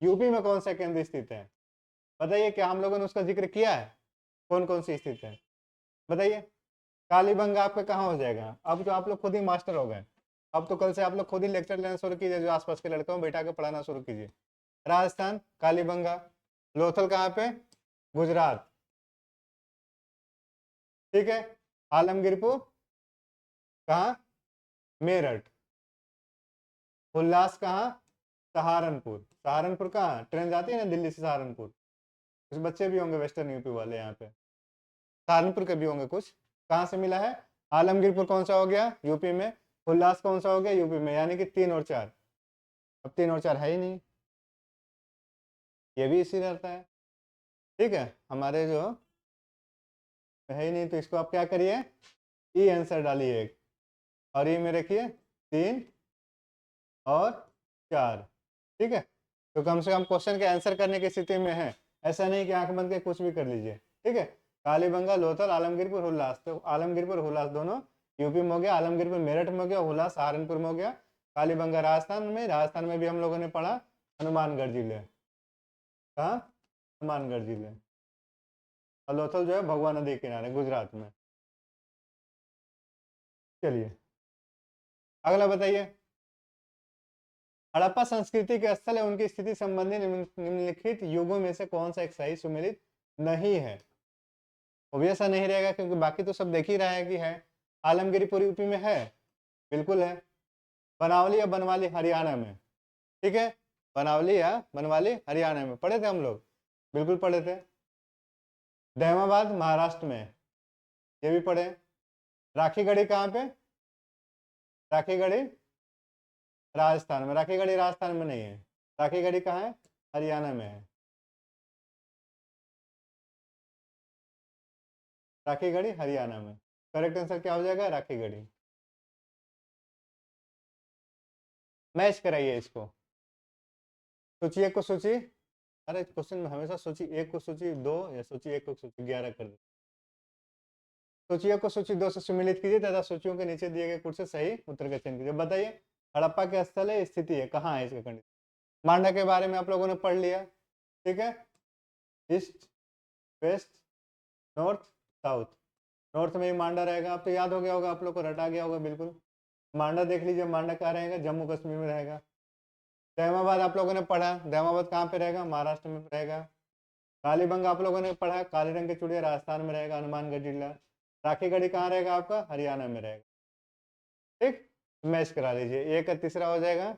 यूपी में कौन सा केंद्र स्थित है? बताइए, क्या हम लोगों ने उसका जिक्र किया है? कौन कौन सी स्थित है बताइए। कालीबंगा आपका कहाँ हो जाएगा? अब तो आप लोग खुद ही मास्टर हो गए, अब तो कल से आप लोग खुद ही लेक्चर लेना शुरू कीजिए, जो आसपास के लड़कों को बैठा के पढ़ाना शुरू कीजिए। राजस्थान कालीबंगा। लोथल कहाँ पे? गुजरात, ठीक है। आलमगीरपुर कहाँ? मेरठ। उल्लास कहाँ? सहारनपुर। सहारनपुर कहाँ? ट्रेन जाती है ना दिल्ली से सहारनपुर, कुछ बच्चे भी होंगे वेस्टर्न यूपी वाले यहाँ पे, सहारनपुर के भी होंगे कुछ। कहाँ से मिला है? आलमगीरपुर कौन सा हो गया? यूपी में। उल्लास कौन सा हो गया? यूपी में, यानी कि 3 और 4। अब 3 और 4 है ही नहीं, ये भी इसी रहता है, ठीक है। हमारे जो है ही नहीं, तो इसको आप क्या करिए, ई आंसर डालिए एक, और ये में रखिए 3 और 4, ठीक है। तो कम से कम क्वेश्चन के आंसर करने की स्थिति में है, ऐसा नहीं कि आंख बंद के कुछ भी कर लीजिए, ठीक है। कालीबंगा लोथल आलमगीरपुर हुल्लास, तो आलमगीरपुर हुल्लास दोनों यूपी में हो गया, आलमगीरपुर मेरठ में हो गया, हुल्लास सहारनपुर में हो गया। कालीबंगा राजस्थान में, राजस्थान में भी हम लोगों ने पढ़ा हनुमानगढ़ जिले, कहाँ? हनुमानगढ़ जिले। और लोथल जो है भगवा नदी के किनारे गुजरात में। चलिए अगला बताइए। हड़प्पा संस्कृति के स्थल है उनकी स्थिति संबंधी निम्नलिखित युगों में से कौन सा एक सही सुमेलित नहीं है? वो भी ऐसा नहीं रहेगा क्योंकि बाकी तो सब देख ही रहा है कि है। आलमगीरपुर यूपी में है, बिल्कुल है। बनावली या बनवाली हरियाणा में, ठीक है। बनावली या बनवाली हरियाणा में पढ़े थे हम लोग, बिल्कुल पढ़े थे। दहमाबाद महाराष्ट्र में, ये भी पढ़े। राखीगढ़ी कहाँ पे? राखीगढ़ी राजस्थान में। राखीगढ़ी राजस्थान में नहीं है, राखीगढ़ी कहाँ है? हरियाणा में है। राखीगढ़ी हरियाणा में। करेक्ट आंसर क्या हो जाएगा? राखीगढ़ी। मैच कराइए इसको, सूची एक को सूची, अरे क्वेश्चन में हमेशा सूची एक को सूची दो या सूची एक को सूची 11 कर दे। सूची एक को सूची दो से सुमिलित कीजिए तथा सूचियों के नीचे दिए गए कुछ से सही उत्तर का चयन कीजिए। बताइए हड़प्पा के स्थल है, स्थिति है, कहाँ है इसका खंड? मांडा के बारे में आप लोगों ने पढ़ लिया, ठीक है। East, west, north, south. North में ही मांडा रहेगा, अब तो याद हो गया होगा आप लोग को, रटा गया होगा बिल्कुल। मांडा देख लीजिए, मांडा कहाँ रहेगा? जम्मू कश्मीर में रहेगा। दहमाबाद आप लोगों ने पढ़ा, दहमाबाद कहाँ पे रहेगा? महाराष्ट्र में रहेगा। कालीबंग आप लोगों ने पढ़ा, काले रंग के चूड़िया राजस्थान में रहेगा, हनुमानगढ़ जिला। राखीगढ़ी कहाँ रहेगा आपका? हरियाणा में रहेगा, ठीक। मैच करा लीजिए, ए का तीसरा हो जाएगा,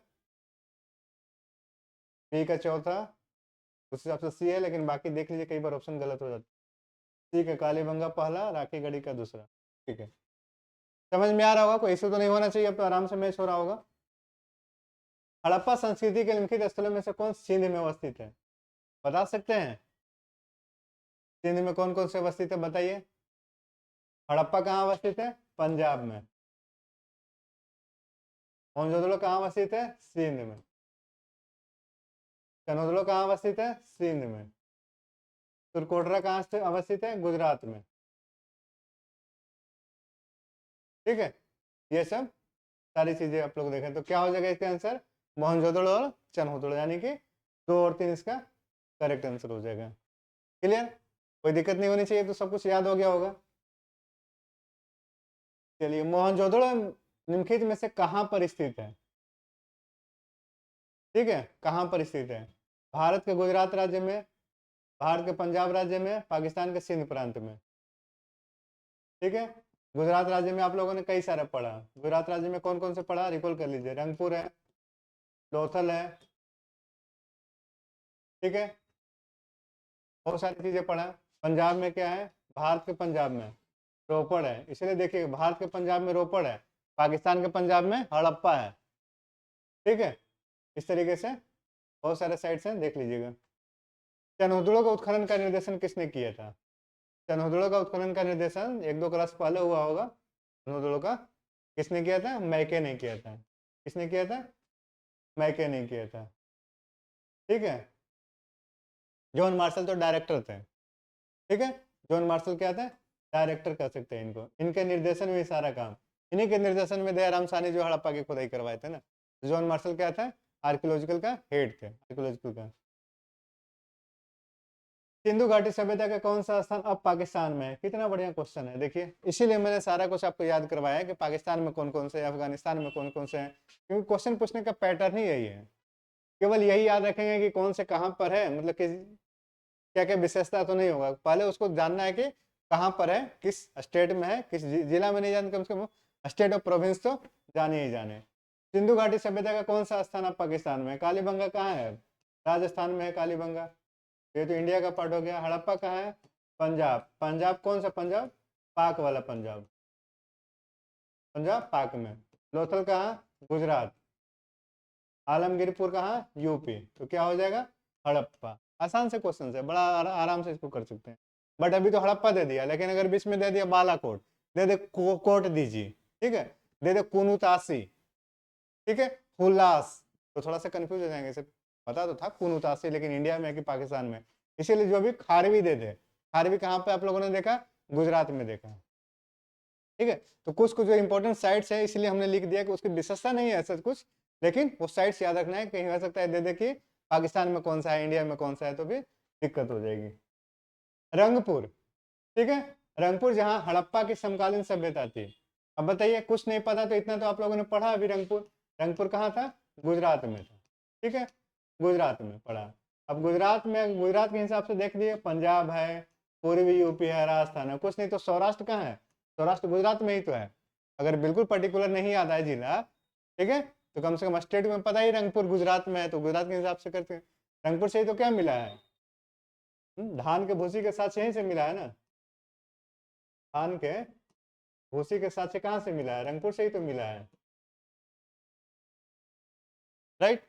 बी का चौथा, उस हिसाब से सी है, लेकिन बाकी देख लीजिए कई बार ऑप्शन गलत हो जाता है। ठीक है, कालीबंगा पहला, राखीगढ़ी का दूसरा, ठीक है। समझ में आ रहा होगा, कोई इशू तो नहीं होना चाहिए, अब तो आराम से मैच हो रहा होगा। हड़प्पा संस्कृति के निम्नलिखित स्थलों में से कौन सिंध में अवस्थित है? बता सकते हैं? सिंध में कौन कौन से अवस्थित है बताइए। हड़प्पा कहाँ अवस्थित है? पंजाब में। मोहनजोदड़ो कहाँ अवस्थित है? सिंध में। कनौजलो कहाँ अवस्थित है? सिंध में। तुरकोटरा कहाँ अवस्थित है? गुजरात में, ठीक है। ये सब सारी चीजें आप लोग देखें तो क्या हो जाएगा इसका आंसर? मोहनजोदड़ो और चनहोदड़ो, यानी कि 2 और 3 इसका करेक्ट आंसर हो जाएगा। क्लियर? कोई दिक्कत नहीं होनी चाहिए, तो सब कुछ याद हो गया होगा। चलिए मोहनजोदड़ो निम्नलिखित में से कहाँ पर स्थित है? ठीक है, कहाँ पर स्थित है? भारत के गुजरात राज्य में, भारत के पंजाब राज्य में, पाकिस्तान के सिंध प्रांत में, ठीक है। गुजरात राज्य में आप लोगों ने कई सारे पढ़ा। गुजरात राज्य में कौन कौन से पढ़ा? रिकॉल कर लीजिए। रंगपुर है, लोथल है, ठीक है, बहुत सारी चीजें पढ़ा। पंजाब में क्या है? भारत के पंजाब में रोपड़ है, इसलिए देखिए भारत के पंजाब में रोपड़ है, पाकिस्तान के पंजाब में हड़प्पा है, ठीक है। इस तरीके से बहुत सारे साइट्स हैं, देख लीजिएगा। चनहुदड़ो का उत्खनन का निर्देशन किसने किया था? चनहुदड़ो का उत्खनन का निर्देशन 1-2 क्लास पहले हुआ होगा। चनहुदड़ो का किसने किया था? मैके ने किया था। किसने किया था? मैके ने किया था, ठीक है। जॉन मार्शल तो डायरेक्टर थे, ठीक है। जॉन मार्शल क्या थे? डायरेक्टर कह सकते हैं इनको, इनके निर्देशन में सारा काम, इन्हीं के निर्देशन में दयाराम साहनी जो हड़प्पा की खुदाई करवाए थे ना। जॉन मार्शल क्या था? आर्कियोलॉजिकल का हेड थे, आर्कियोलॉजिकल का। सिंधु घाटी सभ्यता का कौन सा स्थान अब पाकिस्तान में है? कितना बढ़िया क्वेश्चन है, देखिए इसीलिए मैंने सारा कुछ आपको याद करवाया है कि पाकिस्तान में कौन कौन से, अफगानिस्तान में कौन कौन से हैं, क्योंकि क्वेश्चन पूछने का पैटर्न ही यही है। केवल यही याद रखेंगे कि कौन से कहाँ पर है, मतलब कि क्या क्या विशेषता, तो नहीं होगा। पहले उसको जानना है कि कहाँ पर है, किस स्टेट में है, किस जिला में, नहीं जान कम से कम स्टेट और प्रोविंस तो जाने ही जाने। सिंधु घाटी सभ्यता का कौन सा स्थान अब पाकिस्तान में? कालीबंगा कहाँ है? राजस्थान में है कालीबंगा, ये तो इंडिया का पार्ट हो गया। हड़प्पा कहाँ है? पंजाब। पंजाब कौन सा पंजाब? पाक वाला पंजाब, पंजाब पाक में। लोथल कहाँ? गुजरात। आलमगीरपुर कहाँ? यूपी। तो क्या हो जाएगा? हड़प्पा। आसान से क्वेश्चन है, बड़ा आराम से इसको कर सकते हैं। बट अभी तो हड़प्पा दे दिया, लेकिन अगर बीच में दे दिया बालाकोट, दे दे कोट दीजिए, ठीक है, दे दे कुनुतासी, ठीक है, हुलास, तो थोड़ा सा कंफ्यूज हो जाएंगे। इसे पता तो था कुनुतासी, लेकिन इंडिया में है कि पाकिस्तान में, इसीलिए जो भी खारवी दे दे। खारवी कहाँ पे आप लोगों ने देखा? गुजरात में देखा, ठीक है। तो कुछ कुछ जो इंपॉर्टेंट साइट्स है, इसलिए हमने लिख दिया कि उसकी विशेषता नहीं है ऐसा कुछ, लेकिन वो साइट्स याद रखना है। कहीं हो सकता है दे दे कि पाकिस्तान में कौन सा है, इंडिया में कौन सा है, तो भी दिक्कत हो जाएगी। रंगपुर, ठीक है, रंगपुर जहाँ हड़प्पा की समकालीन सभ्यता थी। अब बताइए, कुछ नहीं पता तो इतना तो आप लोगों ने पढ़ा अभी। रंगपुर, रंगपुर कहाँ था? गुजरात में था, ठीक है, गुजरात में पढ़ा। अब गुजरात में, गुजरात के हिसाब से देख लिए, पंजाब है, पूर्वी यूपी है, राजस्थान है, कुछ नहीं तो सौराष्ट्र कहाँ है? सौराष्ट्र गुजरात में ही तो है। अगर बिल्कुल पर्टिकुलर नहीं आता है जिला, ठीक है, तो कम से कम स्टेट में पता ही रंगपुर गुजरात में है, तो गुजरात के हिसाब से करते हैं। रंगपुर से ही तो क्या मिला है? धान के भूसी के साथ यहीं से मिला है ना। धान के भूसी के साथ से कहाँ से मिला है? रंगपुर से ही तो मिला है, राइट।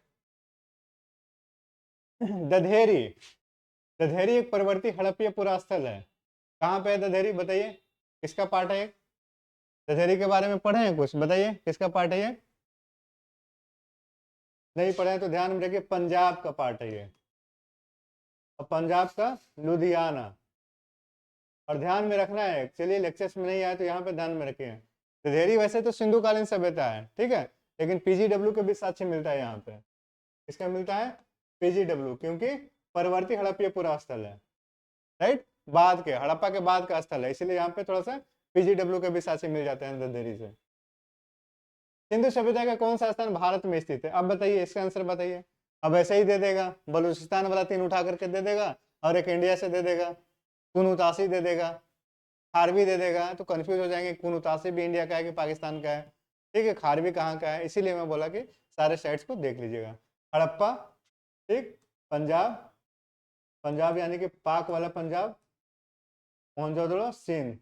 दधेरी, दधेरी एक परवर्ती हड़प्पीय पुरास्थल है। कहाँ पे है दधेरी, बताइए किसका पार्ट है? दधेरी के बारे में पढ़े हैं कुछ? बताइए किसका पार्ट है ये? नहीं पढ़े हैं तो ध्यान में रखिए, पंजाब का पार्ट है ये, और पंजाब का लुधियाना। और ध्यान में रखना है, चलिए लेक्चर्स में नहीं आए तो यहाँ पे ध्यान में रखिए। दधेरी वैसे तो सिंधु कालीन सभ्यता है, ठीक है, लेकिन पीजीडब्ल्यू के भी साक्ष्य मिलता है यहाँ पे। किसका मिलता है? पीजीडब्ल्यू, क्योंकि परवर्ती हड़प्पीय पुरास्थल है, राइट, बाद के, हड़प्पा के बाद का स्थल है, इसलिए यहाँ पे थोड़ा सा पीजीडब्ल्यू के भी साक्ष्य मिल जाते हैं दधेरी से। सिंधु सभ्यता का कौन सा स्थान भारत में स्थित है? अब बताइए, इसका आंसर बताइए। अब ऐसे ही दे देगा, बलूचिस्तान वाला 3 उठा करके दे देगा, और एक इंडिया से दे देगा, कुनूतासी दे देगा, खारवी दे देगा, तो कंफ्यूज हो जाएंगे, कुनूतासी भी इंडिया का है कि पाकिस्तान का है, ठीक है, खारवी कहाँ का है, इसीलिए मैं बोला कि सारे साइट्स को देख लीजिएगा। हड़प्पा, ठीक, पंजाब, पंजाब यानी कि पाक वाला पंजाब, मोहनजोदड़ो सिंध,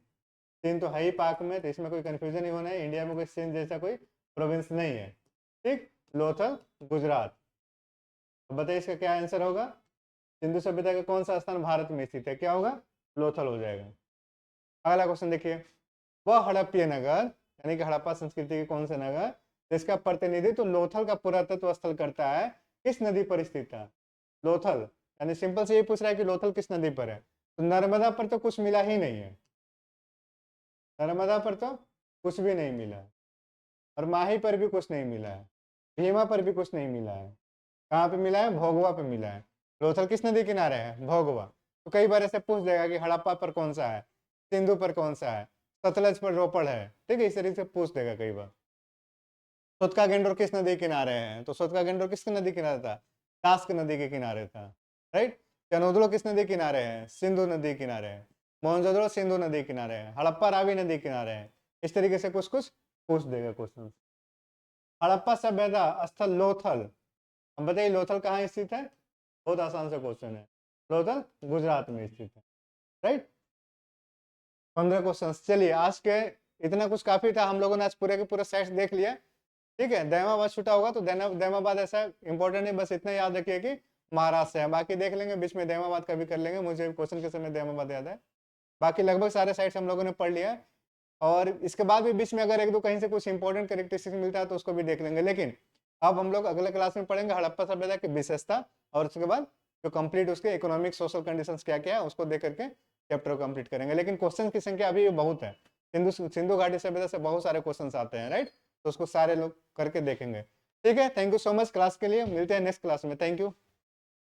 सिंध तो है ही पाक में, तो इसमें कोई कंफ्यूजन नहीं होना है, इंडिया में कोई सिंध जैसा कोई प्रोविंस नहीं है, ठीक। लोथल गुजरात। तो बताइए इसका क्या आंसर होगा? सिंधु सभ्यता का कौन सा स्थान भारत में स्थित है? क्या होगा? लोथल हो जाएगा। अगला क्वेश्चन देखिए, वह हड़प्पीय नगर यानी कि हड़प्पा संस्कृति के कौन सा नगर जिसका प्रतिनिधित्व लोथल का पुरातत्व स्थल करता है, किस नदी पर स्थित है? लोथल, यानी सिंपल से ये पूछ रहा है कि लोथल किस नदी पर है, तो नर्मदा पर तो कुछ मिला ही नहीं है, नर्मदा पर तो कुछ भी नहीं मिला है, और माही पर भी कुछ नहीं मिला है, भीमा पर भी कुछ नहीं मिला है। कहाँ पे मिला है? भोगवा पे मिला है। लोथल किस नदी किनारे है? भोगवा। तो कई बार ऐसे पूछ देगा कि हड़प्पा पर कौन सा है, सिंधु पर कौन सा है, सतलज पर रोपड़ है, ठीक है, इस तरीके से पूछ देगा कई बार। सोतका गेंडोर किस नदी किनारे है? तो सोतका गेंडोर किस नदी किनारे था? टास्क नदी के किनारे था, राइट। चनोदड़ो किस नदी किनारे है? सिंधु नदी किनारे है। मोहनजोदड़ो सिंधु नदी किनारे है। हड़प्पा रावी नदी किनारे है। इस तरीके से कुछ कुछ पूछ देगा क्वेश्चन। हड़प्पा सभ्यता स्थल लोथल, अब बताइए लोथल कहाँ स्थित है? बहुत आसान सा क्वेश्चन है, लोथल गुजरात में स्थित है, राइट। 15 क्वेश्चन। चलिए आज के इतना कुछ काफी था, हम लोगों ने आज पूरे के पूरे सेट्स देख लिया, ठीक है। दैमाबाद छूटा होगा तो दैमाबाद ऐसा इंपॉर्टेंट नहीं, बस इतना याद रखिए कि महाराष्ट्र है, बाकी देख लेंगे बीच में, दैमाबाद का भी कर लेंगे, मुझे क्वेश्चन के समय दैमाबाद याद है। बाकी लगभग सारे साइट्स हम लोगों ने पढ़ लिया, और इसके बाद भी बीच में अगर एक दो कहीं से कुछ इंपॉर्टेंट कैरेक्टरिस्टिक्स मिलता है तो उसको भी देख लेंगे। लेकिन अब हम लोग अगले क्लास में पढ़ेंगे हड़प्पा सभ्यता की विशेषता, और उसके बाद जो कंप्लीट उसके इकोनॉमिक सोशल कंडीशंस क्या क्या है उसको देख करके चैप्टर को कंप्लीट करेंगे। लेकिन क्वेश्चन की संख्या अभी भी बहुत है, सिंधु घाटी सभ्यता से बहुत सारे क्वेश्चन आते हैं, राइट, तो उसको सारे लोग करके देखेंगे, ठीक है। Thank you so much class के लिए, मिलते हैं नेक्स्ट क्लास में, थैंक यू।